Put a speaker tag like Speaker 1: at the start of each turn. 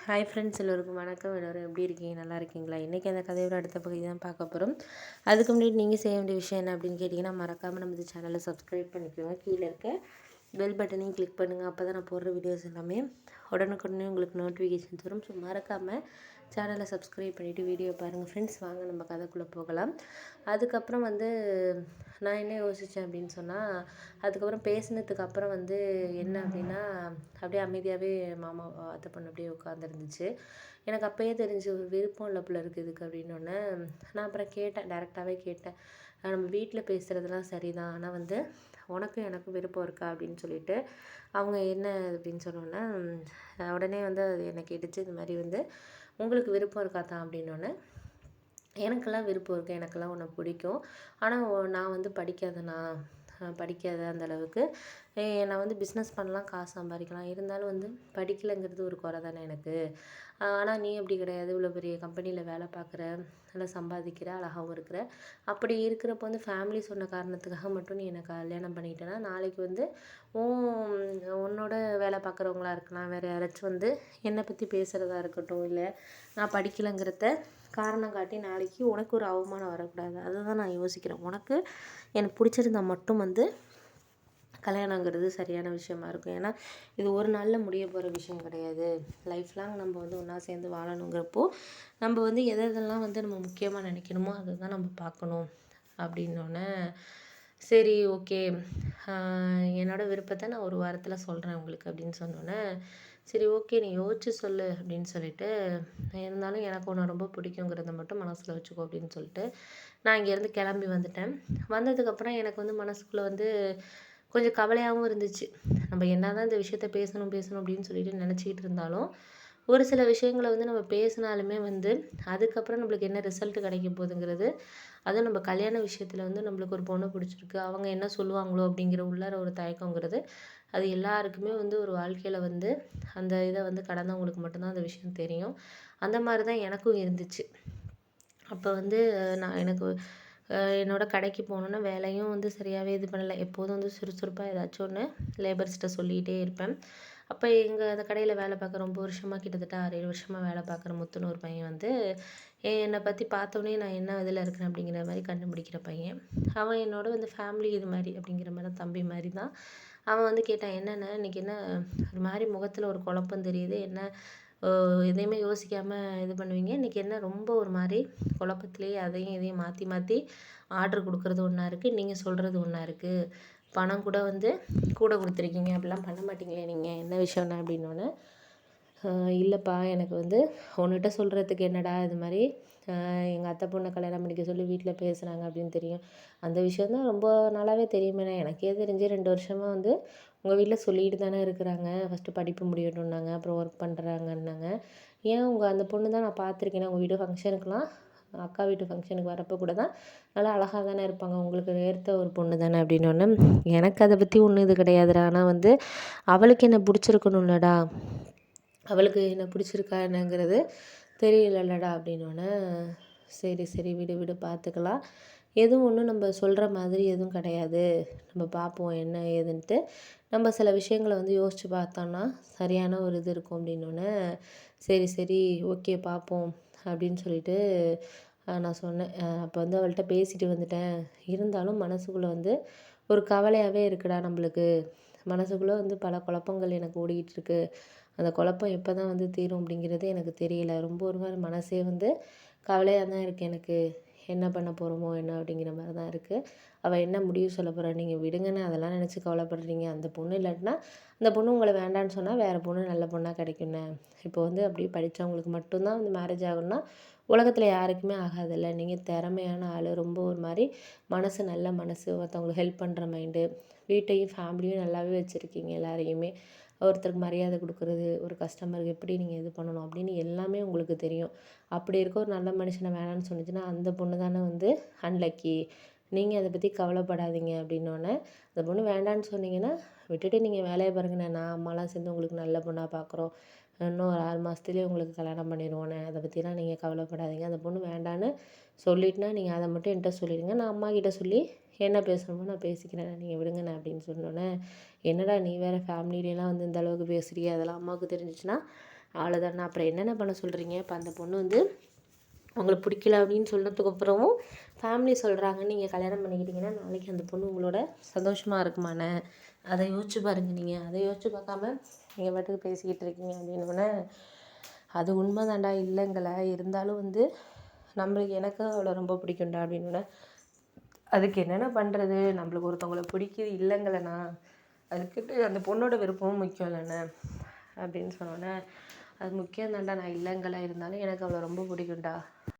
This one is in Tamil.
Speaker 1: ஹாய் ஃப்ரெண்ட்ஸ், எல்லோருக்கும் வணக்கம். எல்லோரும் எப்படி இருக்கீங்க? நல்லா இருக்கீங்களா? இன்றைக்கி அந்த கதையோட அடுத்த பகுதி தான் பார்க்க போகிறோம். அதுக்கு முன்னாடி நீங்கள் செய்ய வேண்டிய விஷயம் என்ன அப்படின்னு கேட்டிங்கன்னா, மறக்காமல் நம்ம இந்த சேனலை சப்ஸ்கிரைப் பண்ணிக்கோங்க. கீழே இருக்க பெல் பட்டனையும் கிளிக் பண்ணுங்கள். அப்போ தான் நான் போடுற வீடியோஸ் எல்லாமே உடனுக்குடனே உங்களுக்கு நோட்டிஃபிகேஷன்ஸ் வரும். ஸோ மறக்காமல் சேனலை சப்ஸ்கிரைப் பண்ணிவிட்டு வீடியோ பாருங்கள் ஃப்ரெண்ட்ஸ். வாங்க நம்ம கதைக்குள்ளே போகலாம். அதுக்கப்புறம் நான் என்ன யோசித்தேன் அப்படின்னு சொன்னால், அதுக்கப்புறம் பேசினதுக்கு அப்புறம் என்ன அப்படின்னா, அப்படியே அமைதியாகவே மாமா அத்தை பொண்ணு அப்படியே உட்காந்துருந்துச்சு. எனக்கு அப்போயே தெரிஞ்சு ஒரு விருப்பம் இல்லை போல இருக்குது இதுக்கு அப்படின்னோடனே, நான் அப்புறம் கேட்டேன், டைரெக்டாகவே கேட்டேன். நம்ம வீட்டில் பேசுகிறதுலாம் சரிதான், ஆனால் உனக்கும் எனக்கும் விருப்பம் இருக்கா அப்படின்னு சொல்லிட்டு அவங்க என்ன அப்படின்னு சொன்னோன்னே, உடனே அது என்னை கேட்டுச்சு. இந்த மாதிரி உங்களுக்கு விருப்பம் இருக்கா தான் அப்படின்னோடனே, எனக்கெல்லாம் விருப்பம் இருக்குது, எனக்கெல்லாம் உன்னை பிடிக்கும். ஆனால் நான் படிக்காத அந்த அளவுக்கு. நான் பிஸ்னஸ் பண்ணலாம், காசு சம்பாதிக்கலாம். இருந்தாலும் படிக்கலைங்கிறது ஒரு குறை தானே எனக்கு. ஆனால் நீ அப்படி கிடையாது. இவ்வளோ பெரிய கம்பெனியில் வேலை பார்க்குற, நல்லா சம்பாதிக்கிற, அழகாகவும் இருக்கிற. அப்படி இருக்கிறப்போ ஃபேமிலி சொன்ன காரணத்துக்காக மட்டும் நீ என்னை கல்யாணம் பண்ணிக்கிட்டேன்னா, நாளைக்கு உன் உன்னோட வேலை பார்க்குறவங்களா இருக்கலாம், வேறு யாராச்சும் என்னை பற்றி பேசுகிறதா இருக்கட்டும், இல்லை நான் படிக்கலைங்கிறத காரணம் காட்டி நாளைக்கு உனக்கு ஒரு அவமானம் வரக்கூடாது. அதை தான் நான் யோசிக்கிறேன். எனக்கு பிடிச்சிருந்தா மட்டும் கல்யாணங்கிறது சரியான விஷயமா இருக்கும். ஏன்னா இது ஒரு நாளில் முடிய போகிற விஷயம் கிடையாது. லைஃப் லாங் நம்ம ஒன்றா சேர்ந்து வாழணுங்கிறப்போ நம்ம எதெல்லாம் நம்ம முக்கியமாக நினைக்கணுமோ அதை தான் நம்ம பார்க்கணும் அப்படின்னோடனே, சரி ஓகே, என்னோடய விருப்பத்தை நான் ஒரு வாரத்தில் சொல்கிறேன் உங்களுக்கு அப்படின்னு சொன்னோன்னே, சரி ஓகே நீ யோசிச்சு சொல்லு அப்படின்னு சொல்லிட்டு, இருந்தாலும் எனக்கு உன்னை ரொம்ப பிடிக்குங்கிறத மட்டும் மனசில் வச்சுக்கோ அப்படின்னு சொல்லிட்டு நான் இங்கேருந்து கிளம்பி வந்துட்டேன். வந்ததுக்கப்புறம் எனக்கு மனசுக்குள்ளே கொஞ்சம் கவலையாகவும் இருந்துச்சு. நம்ம என்ன தான் இந்த விஷயத்த பேசணும் பேசணும் அப்படின்னு சொல்லிட்டு நினச்சிக்கிட்டு இருந்தாலும், ஒரு சில விஷயங்களை நம்ம பேசினாலுமே அதுக்கப்புறம் நம்மளுக்கு என்ன ரிசல்ட் கிடைக்க போகுதுங்கிறது, அதுவும் நம்ம கல்யாண விஷயத்தில் நம்மளுக்கு ஒரு பொண்ணு பிடிச்சிருக்கு, அவங்க என்ன சொல்லுவாங்களோ அப்படிங்கிற உள்ளார ஒரு தயக்கங்கிறது, அது எல்லாருக்குமே ஒரு வாழ்க்கையில் அந்த இதை கடந்தவங்களுக்கு மட்டும்தான் அந்த விஷயம் தெரியும். அந்த மாதிரி தான் எனக்கும் இருந்துச்சு. அப்போ நான் என்னோடய கடைக்கு போனோன்னா வேலையும் சரியாகவே இது பண்ணலை. எப்போதும் சுறுசுறுப்பாக ஏதாச்சும் ஒன்று லேபர்ஸ்கிட்ட சொல்லிகிட்டே இருப்பேன். அப்போ அந்த கடையில் வேலை பார்க்குற ரொம்ப வருஷமாக, கிட்டத்தட்ட 6-7 வருஷமாக வேலை பார்க்குற முத்துன்னு ஒரு பையன் என்னை பற்றி பார்த்தோன்னே நான் என்ன இதில் இருக்கிறேன் அப்படிங்கிற மாதிரி கண்டுபிடிக்கிற பையன். அவன் என்னோட ஃபேமிலி இது மாதிரி அப்படிங்கிற மாதிரி தம்பி மாதிரி தான். அவன் கேட்டான், என்னென்ன இன்றைக்கி என்ன ஒரு மாதிரி முகத்தில் ஒரு குழப்பம் தெரியுது, என்ன எதையுமே யோசிக்காமல் இது பண்ணுவீங்க, இன்றைக்கி என்ன ரொம்ப ஒரு மாதிரி குழப்பத்திலேயே அதையும் இதையும் மாற்றி மாற்றி ஆர்டர் கொடுக்குறது ஒன்றா இருக்குது, நீங்கள் சொல்கிறது ஒன்றா இருக்குது, பணம் கூட கூட கொடுத்துருக்கீங்க, அப்படிலாம் பண்ண மாட்டீங்களே நீங்கள், என்ன விஷயம்னா அப்படின்னோடனே, இல்லைப்பா எனக்கு உன்கிட்ட சொல்கிறதுக்கு என்னடா, இது மாதிரி எங்கள் அத்தை பொண்ணை கல்யாணம் பண்ணிக்க சொல்லி வீட்டில் பேசுகிறாங்க அப்படின்னு தெரியும். அந்த விஷயந்தான் ரொம்ப நாளாகவே தெரியுமே. எனக்கே தெரிஞ்சு 2 வருஷமாக உங்கள் வீட்டில் சொல்லிட்டு தானே இருக்கிறாங்க. ஃபஸ்ட்டு படிப்பு முடியட்டும்னாங்க, அப்புறம் ஒர்க் பண்ணுறாங்கன்னாங்க. ஏன் அந்த பொண்ணு தான் நான் பார்த்துருக்கேன். உங்கள் வீட்டு ஃபங்க்ஷனுக்கெலாம், அக்கா வீட்டு ஃபங்க்ஷனுக்கு வரப்போ கூட தான் நல்லா அழகாக தானே இருப்பாங்க, உங்களுக்கு ஏற்ற ஒரு பொண்ணு தானே அப்படின்னோடனே, எனக்கு அதை பற்றி ஒன்றும் இது கிடையாதுடா. ஆனால் அவளுக்கு என்ன பிடிச்சிருக்கணும்லடா, அவளுக்கு என்ன பிடிச்சிருக்கா என்னங்கிறது தெரியலல்லடா அப்படின்னோடனே, சரி சரி விடு விடு பார்த்துக்கலாம், எதுவும் ஒன்றும் நம்ம சொல்கிற மாதிரி எதுவும் கிடையாது, நம்ம பார்ப்போம் என்ன ஏதுன்ட்டு, நம்ம சில விஷயங்களை யோசித்து பார்த்தோன்னா சரியான ஒரு இது இருக்கும் அப்படின்னோடனே, சரி சரி ஓகே பார்ப்போம் அப்படின்னு சொல்லிட்டு நான் சொன்னேன். அப்போ அவள்கிட்ட பேசிட்டு வந்துட்டேன். இருந்தாலும் மனசுக்குள்ளே ஒரு கவலையாகவே இருக்குடா, நம்மளுக்கு மனசுக்குள்ளே பல குழப்பங்கள் எனக்கு ஓடிக்கிட்டு இருக்கு. அந்த குழப்பம் எப்போ தான் தீரும் அப்படிங்கிறது எனக்கு தெரியல. ரொம்ப ஒரு மாதிரி மனசே கவலையாக தான் இருக்குது எனக்கு. என்ன பண்ண போகிறோமோ என்ன அப்படிங்கிற மாதிரி தான் இருக்குது. அவள் என்ன முடிவு சொல்ல போகிறா, நீங்கள் விடுங்கன்னு அதெல்லாம் நினச்சி கவலைப்படுறீங்க. அந்த பொண்ணு இல்லாட்டினா, அந்த பொண்ணு உங்களை வேண்டான்னு சொன்னால் வேறு பொண்ணு நல்ல பொண்ணாக கிடைக்குண்ணே. இப்போ அப்படியே படித்தவங்களுக்கு மட்டும்தான் மேரேஜ் ஆகணும்னா உலகத்தில் யாருக்குமே ஆகாதில்ல. நீங்கள் திறமையான ஆள், ரொம்ப ஒரு மாதிரி மனசு நல்ல மனசு, மற்றவங்களுக்கு ஹெல்ப் பண்ணுற மைண்டு, வீட்டையும் ஃபேமிலியும் நல்லாவே வச்சுருக்கீங்க. எல்லாரையுமே ஒருத்தருக்கு மரியாதை கொடுக்குறது, ஒரு கஸ்டமருக்கு எப்படி நீங்கள் இது பண்ணணும் அப்படின்னு எல்லாமே உங்களுக்கு தெரியும். அப்படி இருக்க ஒரு நல்ல மனுஷனை வேணான்னு சொன்னிச்சுன்னா, அந்த பொண்ணு தானே அன்லக்கி. நீங்கள் அதை பற்றி கவலைப்படாதீங்க அப்படின்னோடனே, அந்த பொண்ணு வேண்டான்னு சொன்னீங்கன்னா விட்டுட்டு நீங்கள் வேலையை பாருங்கண்ணே, நான் அம்மாலாம் சேர்ந்து உங்களுக்கு நல்ல பொண்ணாக பார்க்குறோம், இன்னும் ஒரு 6 மாதத்துலேயே உங்களுக்கு கல்யாணம் பண்ணிடுவோண்ணே, அதை பற்றிலாம் நீங்கள் கவலைப்படாதீங்க. அந்த பொண்ணு வேண்டான்னு சொல்லிட்டுனா நீங்கள் அதை மட்டும் என்கிட்ட சொல்லிடுங்க, நான் அம்மாக்கிட்ட சொல்லி என்ன பேசணுமோ நான் பேசிக்கிறேன், நீங்கள் விடுங்கண்ணே அப்படின்னு சொன்னோன்னே, என்னடா நீ வேறு ஃபேமிலியிலாம் இந்த அளவுக்கு பேசுகிறிய, அதெல்லாம் அம்மாவுக்கு தெரிஞ்சிச்சுன்னா அவ்வளோதாண்ணா. அப்புறம் என்னென்ன பண்ண சொல்கிறீங்க? இப்போ அந்த பொண்ணு வந்து உங்களுக்கு பிடிக்கல அப்படின்னு சொன்னதுக்கப்புறமும் ஃபேமிலி சொல்கிறாங்கன்னு நீங்கள் கல்யாணம் பண்ணிக்கிட்டீங்கன்னா நாளைக்கு அந்த பொண்ணு உங்களோட சந்தோஷமாக இருக்குமாண்ணே? அதை யோசிச்சு பாருங்கள். நீங்கள் அதை யோசிச்சு பார்க்காம நீங்கள் பாட்டுக்கு பேசிக்கிட்டு இருக்கீங்க அப்படின்னோடனே, அது உண்மை தான்டா, இல்லைங்கள, இருந்தாலும் வந்து எனக்கு அவளை ரொம்ப பிடிக்கும்டா அப்படின்னோடனே, அதுக்கு என்னென்ன பண்ணுறது, நம்மளுக்கு ஒருத்தவங்கள பிடிக்குது இல்லைங்களண்ணா, அதுக்கிட்ட அந்த பொண்ணோட விருப்பமும் முக்கியம் இல்லைண்ணே அப்படின்னு சொன்னோன்னே, அது முக்கியம் தான்டா, நான் இல்லைங்களா, இருந்தாலும் எனக்கு அவளை ரொம்ப பிடிக்கும்டா